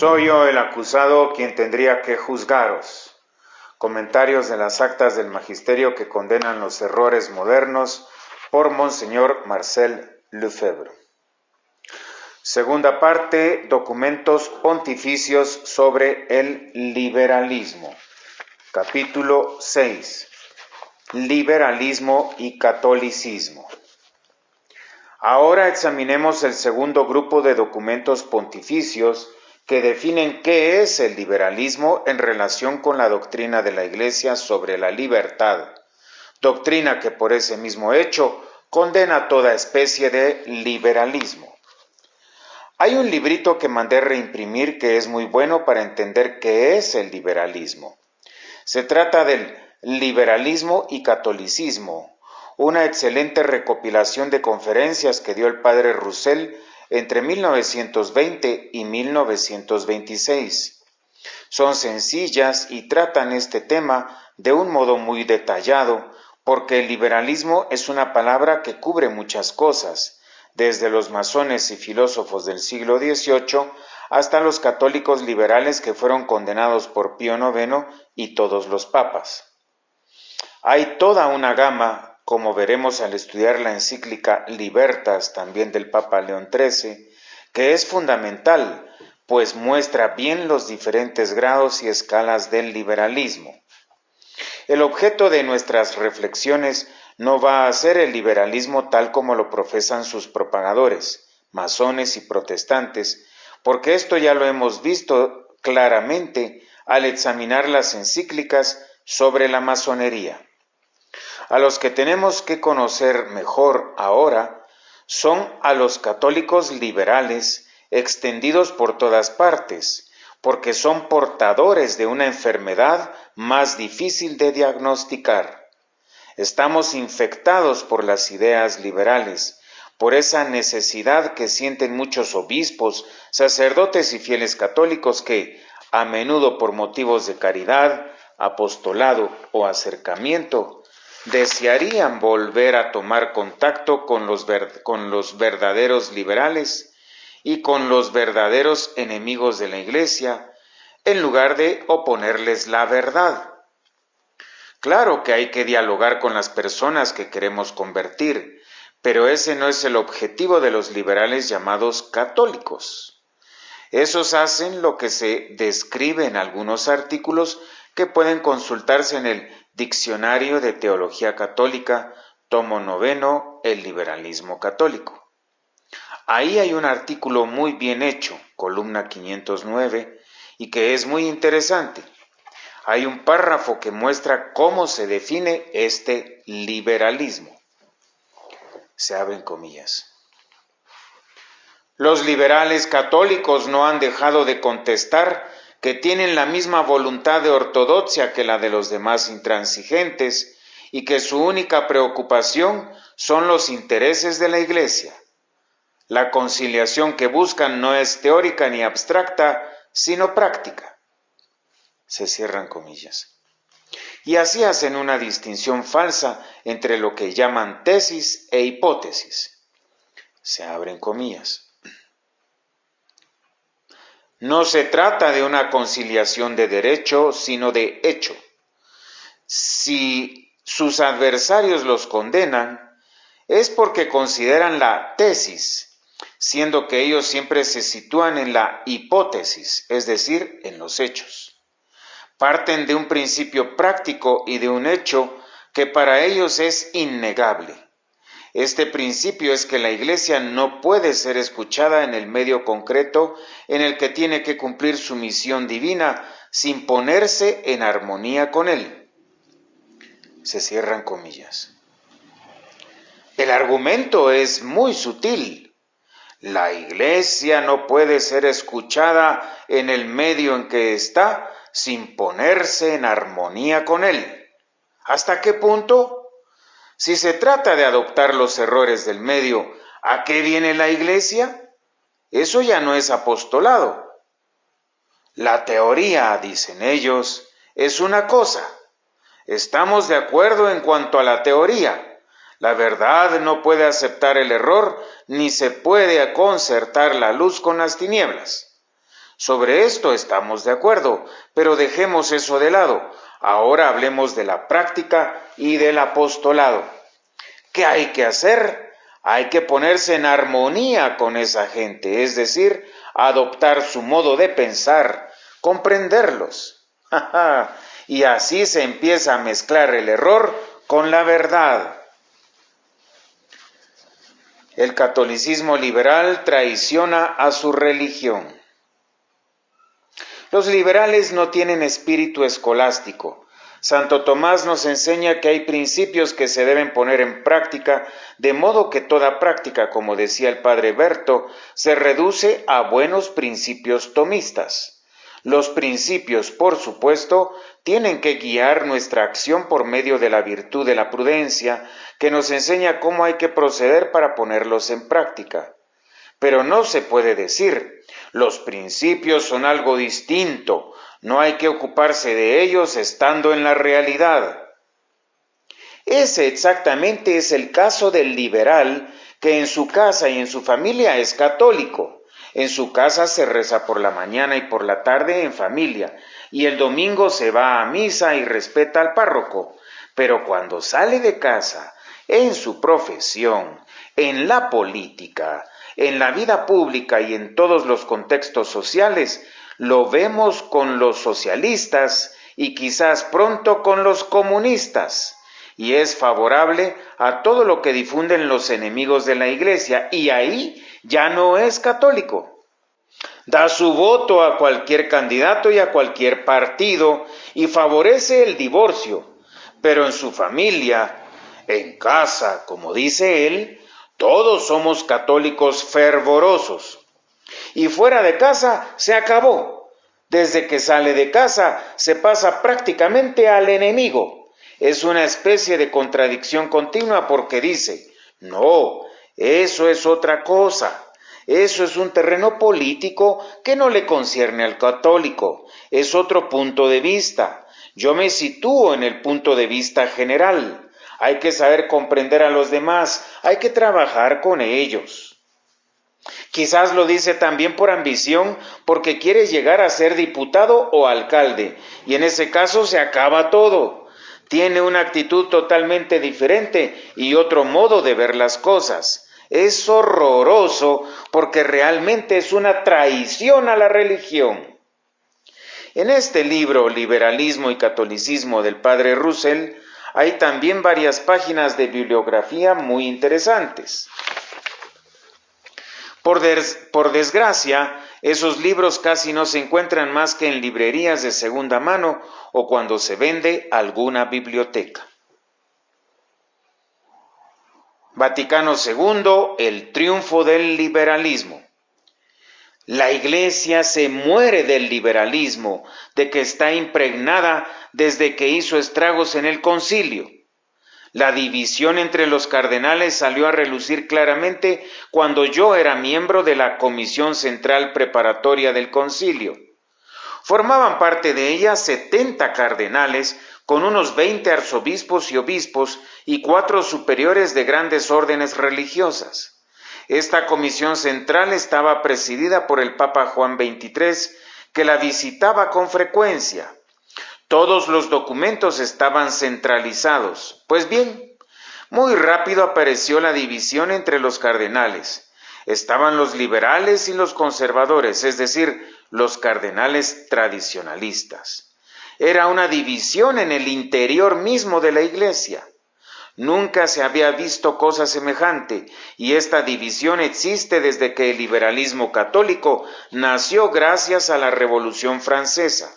Soy yo el acusado quien tendría que juzgaros. Comentarios de las actas del magisterio que condenan los errores modernos por Monseñor Marcel Lefebvre. Segunda parte, documentos pontificios sobre el liberalismo. Capítulo 6. Liberalismo y catolicismo. Ahora examinemos el segundo grupo de documentos pontificios que definen qué es el liberalismo en relación con la doctrina de la Iglesia sobre la libertad, doctrina que por ese mismo hecho condena toda especie de liberalismo. Hay un librito que mandé reimprimir que es muy bueno para entender qué es el liberalismo. Se trata del liberalismo y catolicismo, una excelente recopilación de conferencias que dio el padre Roussel entre 1920 y 1926. Son sencillas y tratan este tema de un modo muy detallado, porque el liberalismo es una palabra que cubre muchas cosas, desde los masones y filósofos del siglo XVIII hasta los católicos liberales que fueron condenados por Pío IX y todos los papas. Hay toda una gama, como veremos al estudiar la encíclica Libertas, también del Papa León XIII, que es fundamental, pues muestra bien los diferentes grados y escalas del liberalismo. El objeto de nuestras reflexiones no va a ser el liberalismo tal como lo profesan sus propagadores, masones y protestantes, porque esto ya lo hemos visto claramente al examinar las encíclicas sobre la masonería. A los que tenemos que conocer mejor ahora son a los católicos liberales extendidos por todas partes, porque son portadores de una enfermedad más difícil de diagnosticar. Estamos infectados por las ideas liberales, por esa necesidad que sienten muchos obispos, sacerdotes y fieles católicos que, a menudo por motivos de caridad, apostolado o acercamiento, desearían volver a tomar contacto con los verdaderos liberales y con los verdaderos enemigos de la Iglesia, en lugar de oponerles la verdad. Claro que hay que dialogar con las personas que queremos convertir, pero ese no es el objetivo de los liberales llamados católicos. Esos hacen lo que se describe en algunos artículos que pueden consultarse en el Diccionario de Teología Católica, tomo 9, El liberalismo católico. Ahí hay un artículo muy bien hecho, columna 509, y que es muy interesante. Hay un párrafo que muestra cómo se define este liberalismo. Se abren comillas. Los liberales católicos no han dejado de contestar que tienen la misma voluntad de ortodoxia que la de los demás intransigentes y que su única preocupación son los intereses de la Iglesia. La conciliación que buscan no es teórica ni abstracta, sino práctica. Se cierran comillas. Y así hacen una distinción falsa entre lo que llaman tesis e hipótesis. Se abren comillas. No se trata de una conciliación de derecho, sino de hecho. Si sus adversarios los condenan, es porque consideran la tesis, siendo que ellos siempre se sitúan en la hipótesis, es decir, en los hechos. Parten de un principio práctico y de un hecho que para ellos es innegable. Este principio es que la Iglesia no puede ser escuchada en el medio concreto en el que tiene que cumplir su misión divina sin ponerse en armonía con él. Se cierran comillas. El argumento es muy sutil. La Iglesia no puede ser escuchada en el medio en que está sin ponerse en armonía con él. ¿Hasta qué punto? Si se trata de adoptar los errores del medio, ¿a qué viene la Iglesia? Eso ya no es apostolado. La teoría, dicen ellos, es una cosa. Estamos de acuerdo en cuanto a la teoría. La verdad no puede aceptar el error, ni se puede concertar la luz con las tinieblas. Sobre esto estamos de acuerdo, pero dejemos eso de lado. Ahora hablemos de la práctica y del apostolado. ¿Qué hay que hacer? Hay que ponerse en armonía con esa gente, es decir, adoptar su modo de pensar, comprenderlos. Y así se empieza a mezclar el error con la verdad. El catolicismo liberal traiciona a su religión. Los liberales no tienen espíritu escolástico. Santo Tomás nos enseña que hay principios que se deben poner en práctica, de modo que toda práctica, como decía el padre Berto, se reduce a buenos principios tomistas. Los principios, por supuesto, tienen que guiar nuestra acción por medio de la virtud de la prudencia, que nos enseña cómo hay que proceder para ponerlos en práctica. Pero no se puede decir, los principios son algo distinto, no hay que ocuparse de ellos estando en la realidad. Ese exactamente es el caso del liberal que en su casa y en su familia es católico. En su casa se reza por la mañana y por la tarde en familia, y el domingo se va a misa y respeta al párroco. Pero cuando sale de casa, en su profesión, en la política, en la vida pública y en todos los contextos sociales, lo vemos con los socialistas y quizás pronto con los comunistas, y es favorable a todo lo que difunden los enemigos de la Iglesia, y ahí ya no es católico. Da su voto a cualquier candidato y a cualquier partido y favorece el divorcio, pero en su familia, en casa, como dice él, todos somos católicos fervorosos. Y fuera de casa se acabó. Desde que sale de casa se pasa prácticamente al enemigo. Es una especie de contradicción continua porque dice, no, eso es otra cosa. Eso es un terreno político que no le concierne al católico. Es otro punto de vista. Yo me sitúo en el punto de vista general. Hay que saber comprender a los demás, hay que trabajar con ellos. Quizás lo dice también por ambición, porque quiere llegar a ser diputado o alcalde, y en ese caso se acaba todo. Tiene una actitud totalmente diferente y otro modo de ver las cosas. Es horroroso porque realmente es una traición a la religión. En este libro, Liberalismo y Catolicismo del padre Russell, hay también varias páginas de bibliografía muy interesantes. Por desgracia, esos libros casi no se encuentran más que en librerías de segunda mano o cuando se vende alguna biblioteca. Vaticano II, el triunfo del liberalismo. La Iglesia se muere del liberalismo, de que está impregnada desde que hizo estragos en el concilio. La división entre los cardenales salió a relucir claramente cuando yo era miembro de la Comisión Central Preparatoria del Concilio. Formaban parte de ella 70 cardenales, con unos 20 arzobispos y obispos y 4 superiores de grandes órdenes religiosas. Esta comisión central estaba presidida por el Papa Juan XXIII, que la visitaba con frecuencia. Todos los documentos estaban centralizados. Pues bien, muy rápido apareció la división entre los cardenales. Estaban los liberales y los conservadores, es decir, los cardenales tradicionalistas. Era una división en el interior mismo de la Iglesia. Nunca se había visto cosa semejante, y esta división existe desde que el liberalismo católico nació gracias a la Revolución Francesa.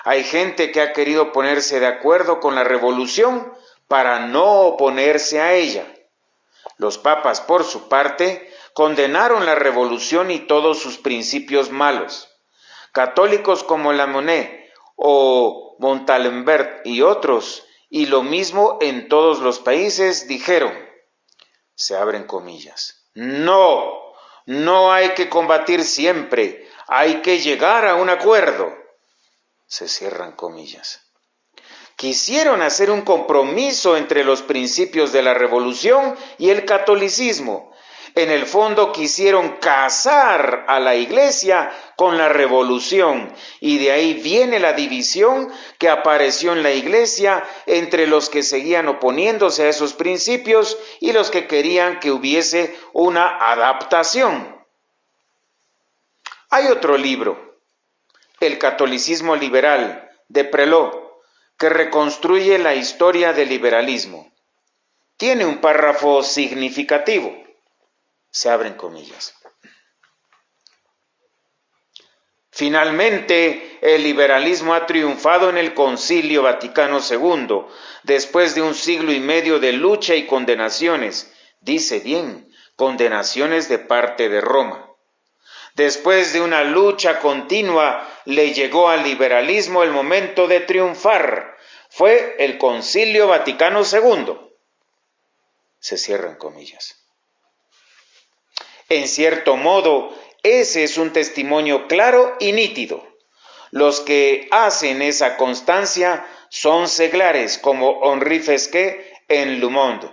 Hay gente que ha querido ponerse de acuerdo con la revolución para no oponerse a ella. Los papas, por su parte, condenaron la revolución y todos sus principios malos. Católicos como Lamennais o Montalembert y otros, y lo mismo en todos los países, dijeron, se abren comillas, no hay que combatir siempre, hay que llegar a un acuerdo. Se cierran comillas. Quisieron hacer un compromiso entre los principios de la revolución y el catolicismo. En el fondo quisieron casar a la Iglesia con la revolución, y de ahí viene la división que apareció en la Iglesia entre los que seguían oponiéndose a esos principios y los que querían que hubiese una adaptación. Hay otro libro, El catolicismo liberal, de Prelot, que reconstruye la historia del liberalismo. Tiene un párrafo significativo. Se abren comillas. Finalmente, el liberalismo ha triunfado en el Concilio Vaticano II, después de un siglo y medio de lucha y condenaciones, dice bien, condenaciones de parte de Roma. Después de una lucha continua, le llegó al liberalismo el momento de triunfar. Fue el Concilio Vaticano II. Se cierran comillas. En cierto modo, ese es un testimonio claro y nítido. Los que hacen esa constancia son seglares, como Henri Fesquet en Le Monde.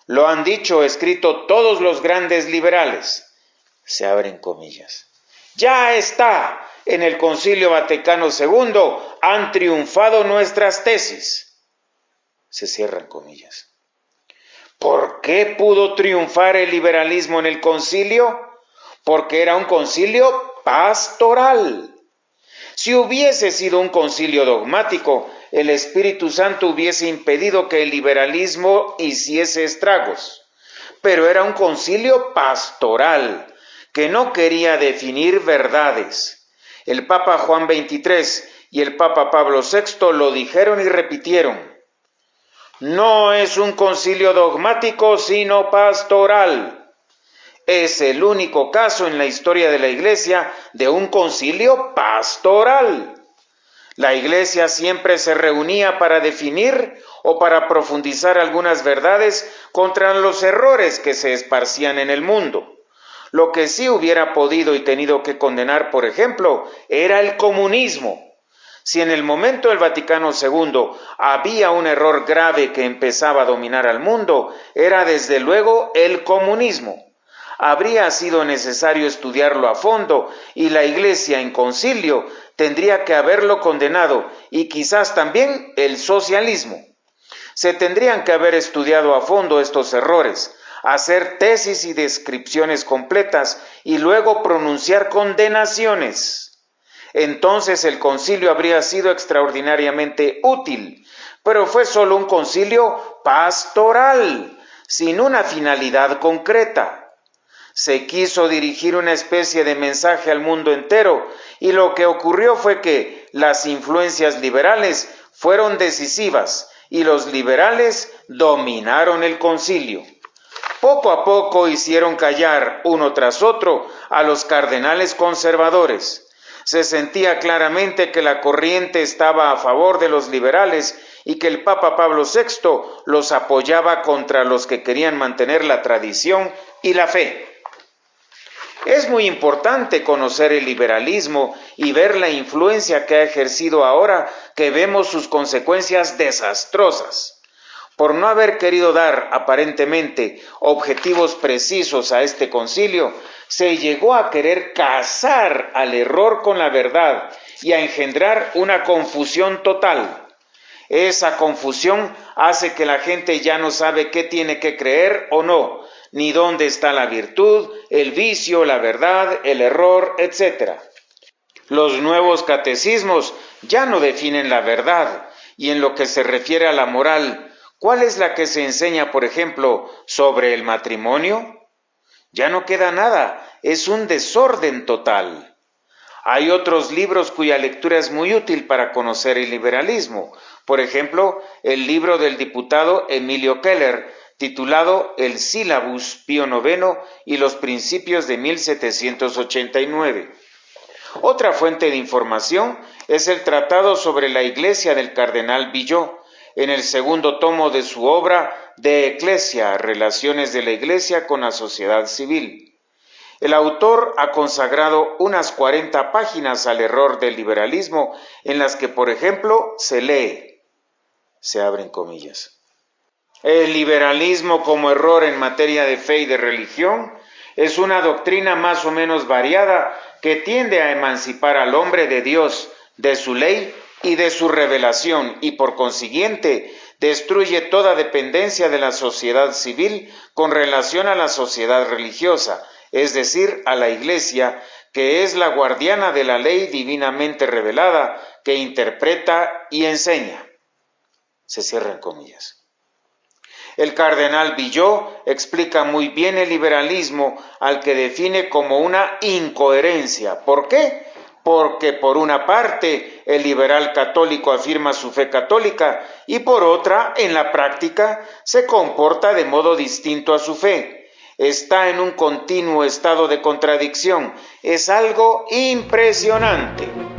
Lo han dicho o escrito todos los grandes liberales. Se abren comillas. Ya está, en el Concilio Vaticano II han triunfado nuestras tesis. Se cierran comillas. ¿Por qué pudo triunfar el liberalismo en el concilio? Porque era un concilio pastoral. Si hubiese sido un concilio dogmático, el Espíritu Santo hubiese impedido que el liberalismo hiciese estragos. Pero era un concilio pastoral, que no quería definir verdades. El Papa Juan XXIII y el Papa Pablo VI lo dijeron y repitieron. No es un concilio dogmático, sino pastoral. Es el único caso en la historia de la Iglesia de un concilio pastoral. La Iglesia siempre se reunía para definir o para profundizar algunas verdades contra los errores que se esparcían en el mundo. Lo que sí hubiera podido y tenido que condenar, por ejemplo, era el comunismo. Si en el momento del Vaticano II había un error grave que empezaba a dominar al mundo, era desde luego el comunismo. Habría sido necesario estudiarlo a fondo y la Iglesia en concilio tendría que haberlo condenado, y quizás también el socialismo. Se tendrían que haber estudiado a fondo estos errores, hacer tesis y descripciones completas y luego pronunciar condenaciones. Entonces el concilio habría sido extraordinariamente útil, pero fue solo un concilio pastoral, sin una finalidad concreta. Se quiso dirigir una especie de mensaje al mundo entero, y lo que ocurrió fue que las influencias liberales fueron decisivas y los liberales dominaron el concilio. Poco a poco hicieron callar uno tras otro a los cardenales conservadores. Se sentía claramente que la corriente estaba a favor de los liberales y que el Papa Pablo VI los apoyaba contra los que querían mantener la tradición y la fe. Es muy importante conocer el liberalismo y ver la influencia que ha ejercido ahora que vemos sus consecuencias desastrosas. Por no haber querido dar, aparentemente, objetivos precisos a este concilio, se llegó a querer casar al error con la verdad y a engendrar una confusión total. Esa confusión hace que la gente ya no sabe qué tiene que creer o no, ni dónde está la virtud, el vicio, la verdad, el error, etc. Los nuevos catecismos ya no definen la verdad, y en lo que se refiere a la moral, ¿cuál es la que se enseña, por ejemplo, sobre el matrimonio? Ya no queda nada, es un desorden total. Hay otros libros cuya lectura es muy útil para conocer el liberalismo. Por ejemplo, el libro del diputado Emilio Keller, titulado El Sílabus Pío IX y los Principios de 1789. Otra fuente de información es el Tratado sobre la Iglesia del cardenal Villot, en el segundo tomo de su obra De Ecclesia, Relaciones de la Iglesia con la Sociedad Civil. El autor ha consagrado unas 40 páginas al error del liberalismo, en las que, por ejemplo, se lee, se abren comillas, el liberalismo como error en materia de fe y de religión Es una doctrina más o menos variada que tiende a emancipar al hombre de Dios, de su ley y de su revelación, y por consiguiente destruye toda dependencia de la sociedad civil con relación a la sociedad religiosa, es decir, a la Iglesia, que es la guardiana de la ley divinamente revelada, que interpreta y enseña. Se cierran comillas. El cardenal Villot explica muy bien el liberalismo, al que define como una incoherencia. ¿Por qué? Porque por una parte el liberal católico afirma su fe católica y por otra, en la práctica, se comporta de modo distinto a su fe. Está en un continuo estado de contradicción. Es algo impresionante.